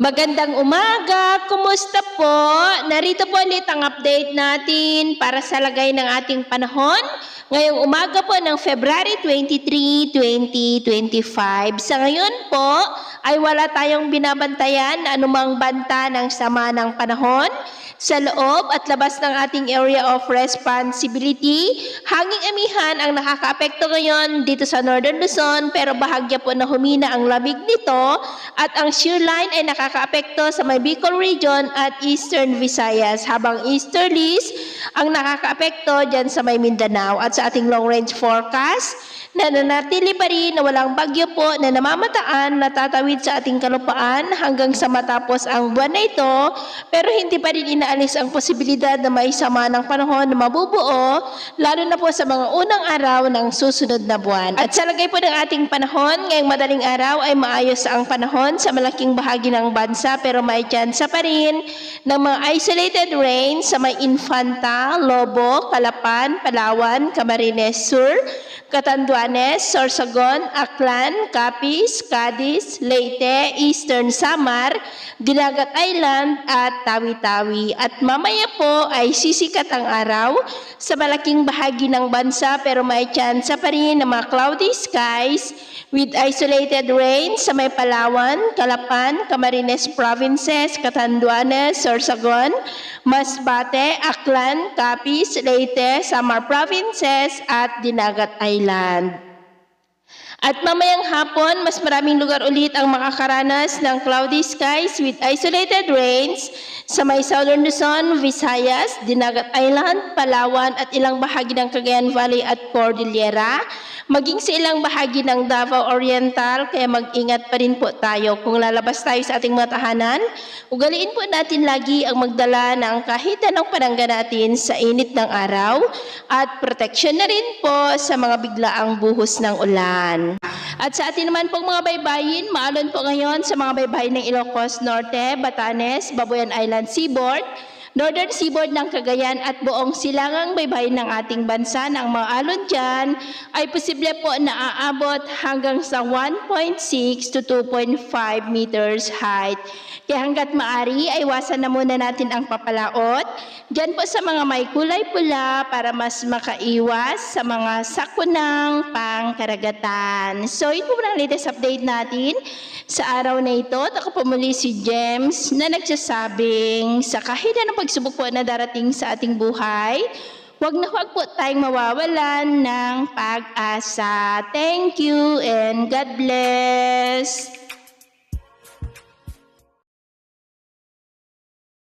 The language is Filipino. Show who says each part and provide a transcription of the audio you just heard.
Speaker 1: Magandang umaga! Kumusta po? Narito po ulit ang update natin para sa lagay ng ating panahon ngayong umaga po ng February 23, 2025. Sa ngayon po ay wala tayong binabantayan na anumang banta ng sama ng panahon sa loob at labas ng ating area of responsibility. Hanging amihan ang nakakaapekto ngayon dito sa Northern Luzon, pero bahagya po na humina ang lamig nito at ang shear line ay nakakaapekto sa may Bicol region at Eastern Visayas, habang easterlies ang nakakaapekto dyan sa may Mindanao. At sa ating long range forecast, nananatili pa rin na walang bagyo po na namamataan na tatawid sa ating kalupaan hanggang sa matapos ang buwan na ito, pero hindi pa rin inaalis ang posibilidad na may sama ng panahon na mabubuo, lalo na po sa mga unang araw ng susunod na buwan. At sa lagay po ng ating panahon, ngayong madaling araw ay maayos ang panahon sa malaking bahagi ng bansa, pero may tsansa pa rin ng mga isolated rain sa may Infanta, Lobo, Calapan, Palawan, Camarines Sur, Catanduanes, Sorsogon, Aklan, Capiz, Cadiz, Leyte, Eastern Samar, Dinagat Island at Tawi-Tawi. At mamaya po ay sisikat ang araw sa malaking bahagi ng bansa, pero may tsansa pa rin ng mga cloudy skies with isolated rain sa may Palawan, Calapan, Camarines Provinces, Catanduanes, Sorsogon, Masbate, Aklan, Capiz, Leyte, Samar Provinces at Dinagat Island. At mamayang hapon, mas maraming lugar ulit ang makakaranas ng cloudy skies with isolated rains sa may Southern Luzon, Visayas, Dinagat Island, Palawan at ilang bahagi ng Cagayan Valley at Cordillera, maging sa ilang bahagi ng Davao Oriental, kaya mag-ingat pa rin po tayo. Kung lalabas tayo sa ating mga tahanan, ugaliin po natin lagi ang magdala ng kahit anong panangga natin sa init ng araw at protection na rin po sa mga biglaang buhos ng ulan. At sa atin naman pong mga baybayin, maalon po ngayon sa mga baybayin ng Ilocos Norte, Batanes, Babuyan Island Seaboard, Northern Seaboard ng Cagayan at buong silangang baybayin ng ating bansa. Na ang mga alon dyan ay posible po na aabot hanggang sa 1.6 to 2.5 meters height. Kaya hanggat maari ay iwasan na muna natin ang papalaot dyan po sa mga may kulay pula para mas makaiwas sa mga sakunang pangkaragatan. So ito po ang latest update natin sa araw na ito. Ako po muli si James na nagsasabing sa kahit anong pagsubok po na darating sa ating buhay, huwag po tayong mawawalan ng pag-asa. Thank you and God bless.